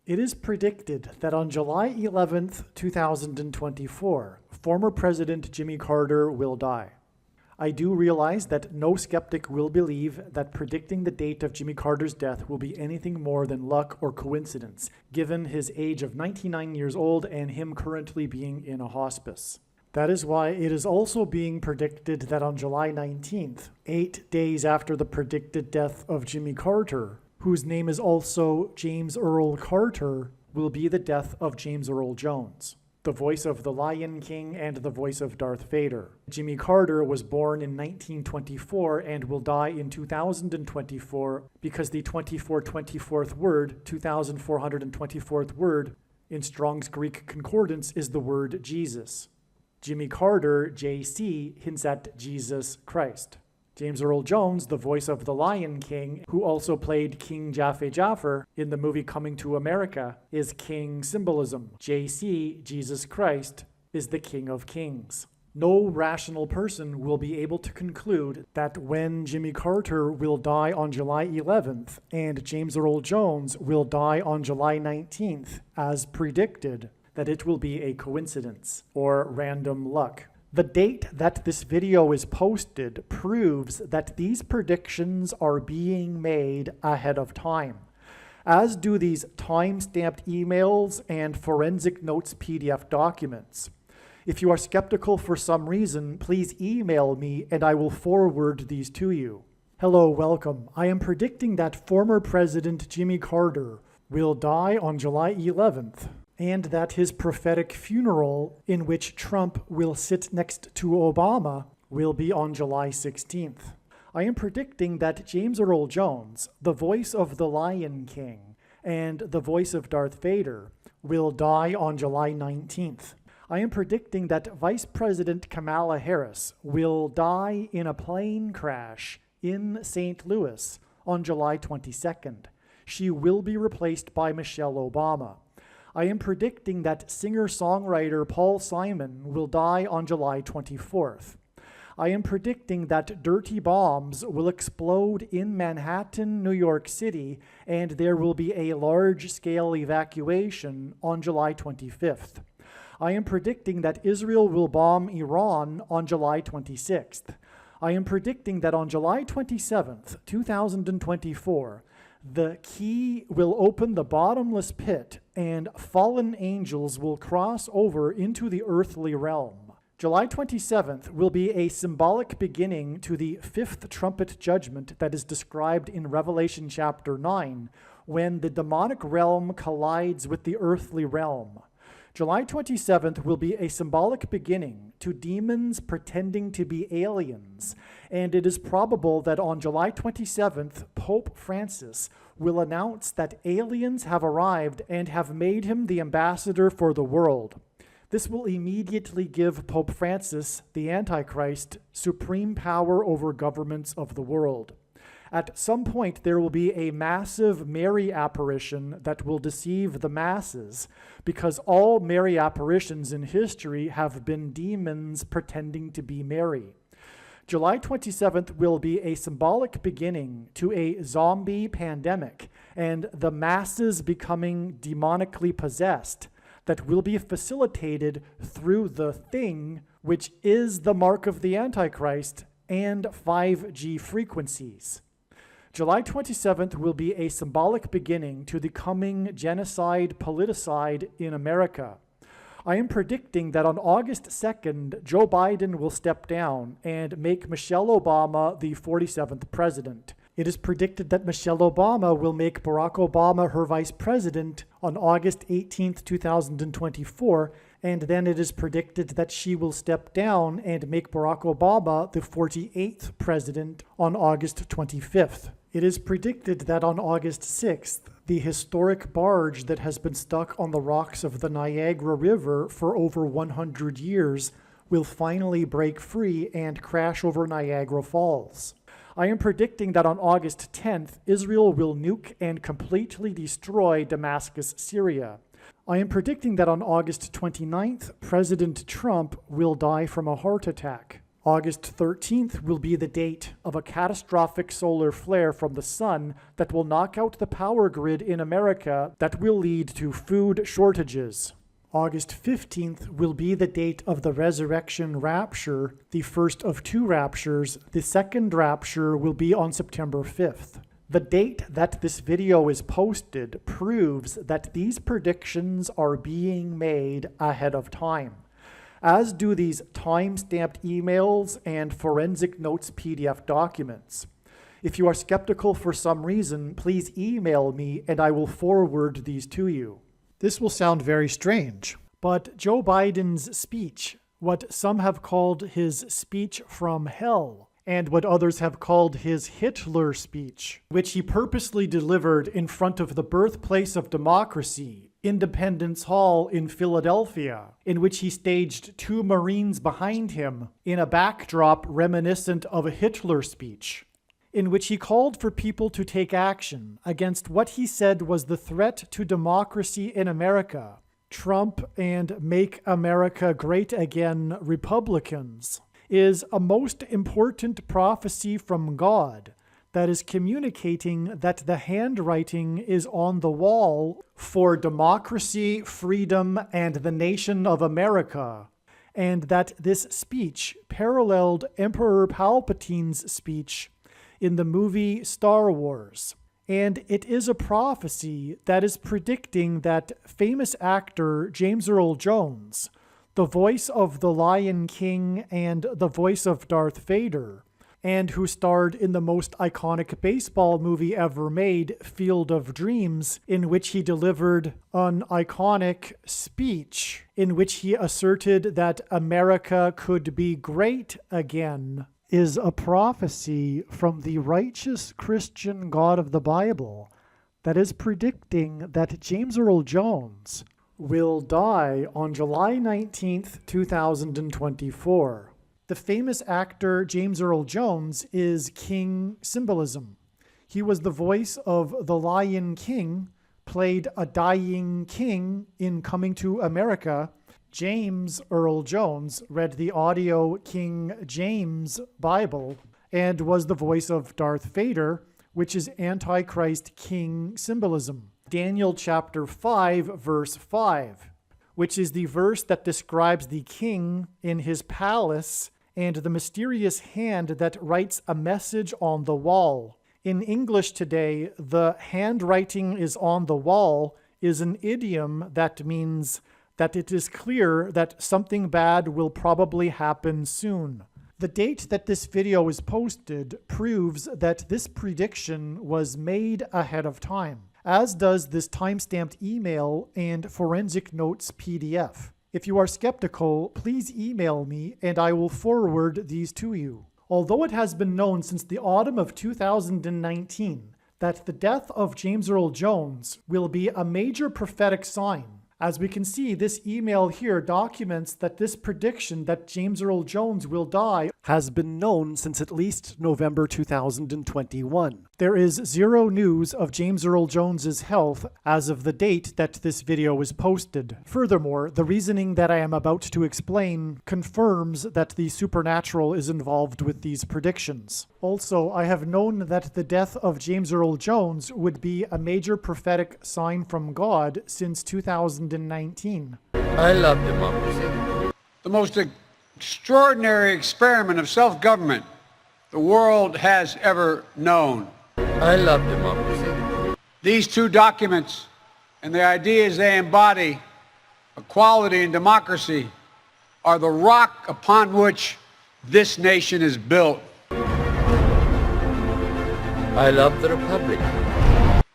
It is predicted that on July 11th, 2024, former President Jimmy Carter will die. I do realize that no skeptic will believe that predicting the date of Jimmy Carter's death will be anything more than luck or coincidence, given his age of 99 years old and him currently being in a hospice. That is why it is also being predicted that on July 19th, 8 days after the predicted death of Jimmy Carter, whose name is also James Earl Carter, will be the death of James Earl Jones, the voice of the Lion King and the voice of Darth Vader. Jimmy Carter was born in 1924 and will die in 2024 because the 2424th word, 2424th word, in Strong's Greek Concordance is the word Jesus. Jimmy Carter, JC, hints at Jesus Christ. James Earl Jones, the voice of the Lion King, who also played King Jaffe Jaffer in the movie Coming to America, is King symbolism. JC, Jesus Christ, is the King of Kings. No rational person will be able to conclude that when Jimmy Carter will die on July 11th and James Earl Jones will die on July 19th, as predicted, that it will be a coincidence or random luck. The date that this video is posted proves that these predictions are being made ahead of time, as do these time-stamped emails and forensic notes PDF documents. If you are skeptical for some reason, please email me and I will forward these to you. Hello, welcome. I am predicting that former President Jimmy Carter will die on July 11th. And that his prophetic funeral, in which Trump will sit next to Obama, will be on July 16th. I am predicting that James Earl Jones, the voice of the Lion King and the voice of Darth Vader, will die on July 19th. I am predicting that Vice President Kamala Harris will die in a plane crash in St. Louis on July 22nd. She will be replaced by Michelle Obama. I am predicting that singer-songwriter Paul Simon will die on July 24th. I am predicting that dirty bombs will explode in Manhattan, New York City, and there will be a large-scale evacuation on July 25th. I am predicting that Israel will bomb Iran on July 26th. I am predicting that on July 27th, 2024, the key will open the bottomless pit and fallen angels will cross over into the earthly realm. July 27th will be a symbolic beginning to the fifth trumpet judgment that is described in Revelation chapter 9, when the demonic realm collides with the earthly realm. July 27th will be a symbolic beginning to demons pretending to be aliens, and it is probable that on July 27th, Pope Francis will announce that aliens have arrived and have made him the ambassador for the world. This will immediately give Pope Francis, the Antichrist, supreme power over governments of the world. At some point, there will be a massive Mary apparition that will deceive the masses, because all Mary apparitions in history have been demons pretending to be Mary. July 27th will be a symbolic beginning to a zombie pandemic and the masses becoming demonically possessed that will be facilitated through the thing, which is the mark of the Antichrist and 5G frequencies. July 27th will be a symbolic beginning to the coming genocide politicide in America. I am predicting that on August 2nd, Joe Biden will step down and make Michelle Obama the 47th president. It is predicted that Michelle Obama will make Barack Obama her vice president on August 18th, 2024, and then it is predicted that she will step down and make Barack Obama the 48th president on August 25th. It is predicted that on August 6th, the historic barge that has been stuck on the rocks of the Niagara River for over 100 years will finally break free and crash over Niagara Falls. I am predicting that on August 10th, Israel will nuke and completely destroy Damascus, Syria. I am predicting that on August 29th, President Trump will die from a heart attack. August 13th will be the date of a catastrophic solar flare from the sun that will knock out the power grid in America that will lead to food shortages. August 15th will be the date of the resurrection rapture, the first of two raptures. The second rapture will be on September 5th. The date that this video is posted proves that these predictions are being made ahead of time, as do these time-stamped emails and forensic notes PDF documents. If you are skeptical for some reason, please email me and I will forward these to you. This will sound very strange, but Joe Biden's speech, what some have called his speech from hell, and what others have called his Hitler speech, which he purposely delivered in front of the birthplace of democracy, Independence Hall in Philadelphia, in which he staged two Marines behind him in a backdrop reminiscent of a Hitler speech, in which he called for people to take action against what he said was the threat to democracy in America, Trump and Make America Great Again Republicans, is a most important prophecy from God that is communicating that the handwriting is on the wall for democracy, freedom, and the nation of America, and that this speech paralleled Emperor Palpatine's speech in the movie Star Wars. And it is a prophecy that is predicting that famous actor James Earl Jones, the voice of the Lion King and the voice of Darth Vader, and who starred in the most iconic baseball movie ever made, Field of Dreams, in which he delivered an iconic speech in which he asserted that America could be great again, is a prophecy from the righteous Christian God of the Bible that is predicting that James Earl Jones will die on July 19th, 2024. The famous actor James Earl Jones is King symbolism. He was the voice of the Lion King, played a dying king in Coming to America. James Earl Jones read the audio King James Bible and was the voice of Darth Vader, which is Antichrist King symbolism. Daniel chapter 5, verse 5, which is the verse that describes the king in his palace and the mysterious hand that writes a message on the wall. In English today, the handwriting is on the wall is an idiom that means that it is clear that something bad will probably happen soon. The date that this video is posted proves that this prediction was made ahead of time, as does this time-stamped email and forensic notes PDF. If you are skeptical, please email me and I will forward these to you. Although it has been known since the autumn of 2019 that the death of James Earl Jones will be a major prophetic sign, as we can see, this email here documents that this prediction that James Earl Jones will die has been known since at least November 2021. There is zero news of James Earl Jones's health as of the date that this video was posted. Furthermore, the reasoning that I am about to explain confirms that the supernatural is involved with these predictions. Also, I have known that the death of James Earl Jones would be a major prophetic sign from God since 2019. I love democracy. The most extraordinary experiment of self-government the world has ever known. I love democracy. These two documents and the ideas they embody, equality and democracy, are the rock upon which this nation is built. I love the Republic.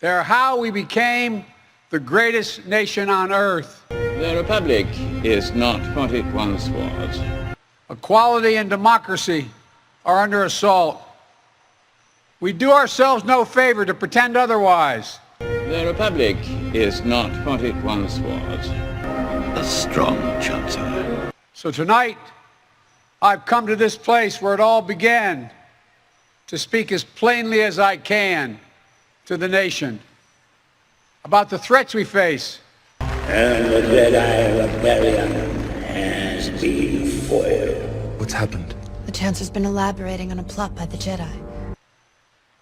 They're how we became the greatest nation on earth. The Republic is not what it once was. Equality and democracy are under assault. We do ourselves no favor to pretend otherwise. The Republic is not what it once was. A strong Chancellor. So tonight, I've come to this place where it all began to speak as plainly as I can to the nation about the threats we face. And the dread eye of rebellion has been foiled. What's happened? The Chancellor's been elaborating on a plot by the Jedi.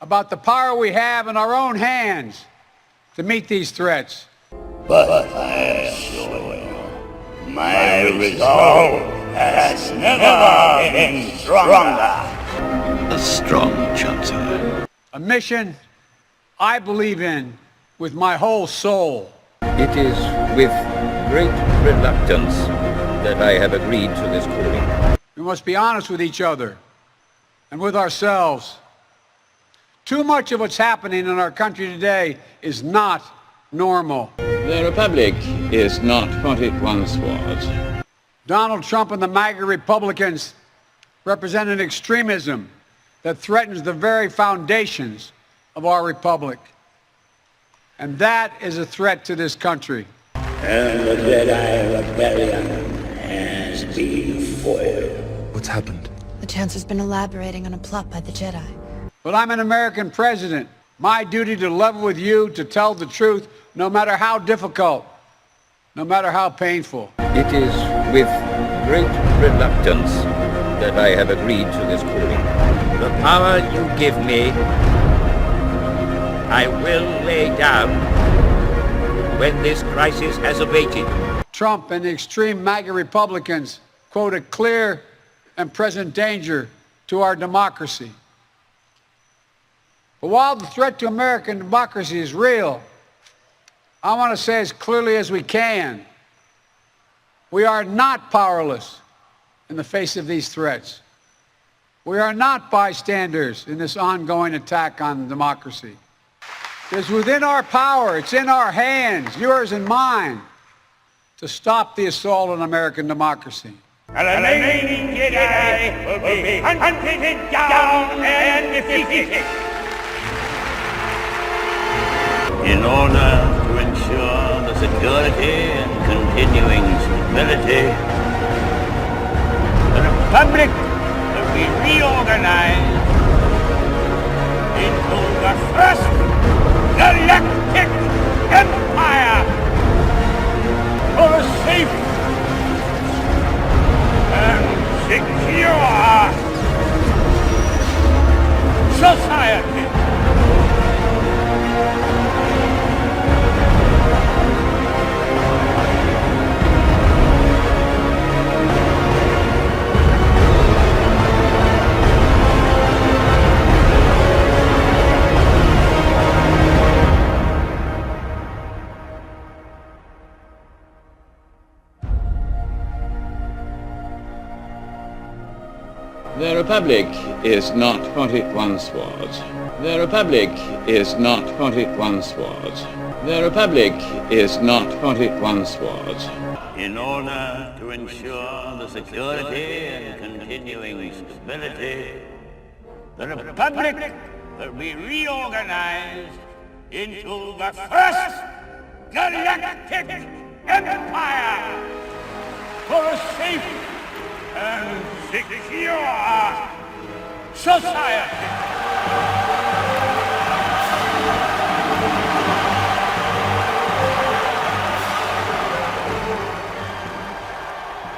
About the power we have in our own hands to meet these threats. But I assure you, my resolve has never been stronger. A strong Chancellor. A mission I believe in with my whole soul. It is with great reluctance that I have agreed to this calling. We must be honest with each other and with ourselves. Too much of what's happening in our country today is not normal. The Republic is not what it once was. Donald Trump and the MAGA Republicans represent an extremism that threatens the very foundations of our republic. And that is a threat to this country. And the Jedi Rebellion has been foiled. What's happened? The Chancellor's been elaborating on a plot by the Jedi. But I'm an American president. My duty to level with you, to tell the truth, no matter how difficult, no matter how painful. It is with great reluctance that I have agreed to this calling. The power you give me, I will lay down when this crisis has abated. Trump and the extreme MAGA Republicans quote a clear and present danger to our democracy. But while the threat to American democracy is real, I want to say as clearly as we can, we are not powerless in the face of these threats. We are not bystanders in this ongoing attack on democracy. It's within our power, it's in our hands, yours and mine, to stop the assault on American democracy. And the remaining Jedi will be hunted down and defeated. In order to ensure the security and continuing stability, the Republic will be reorganized into the first galactic empire for a safe and secure society. The Republic is not what it once was. The Republic is not what it once was. The Republic is not what it once was. In order to ensure the security and continuing stability, the Republic will be reorganized into the first galactic empire for a safe and secure society.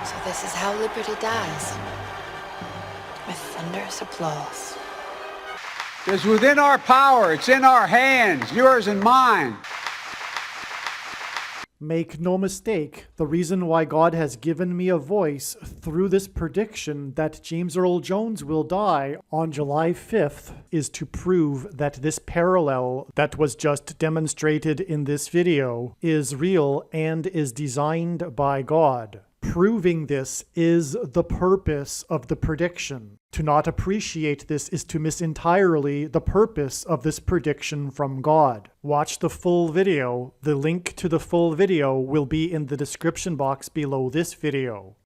So this is how liberty dies. With thunderous applause. It's within our power, it's in our hands, yours and mine. Make no mistake, the reason why God has given me a voice through this prediction that James Earl Jones will die on July 5th is to prove that this parallel that was just demonstrated in this video is real and is designed by God. Proving this is the purpose of the prediction. To not appreciate this is to miss entirely the purpose of this prediction from God. Watch the full video. The link to the full video will be in the description box below this video.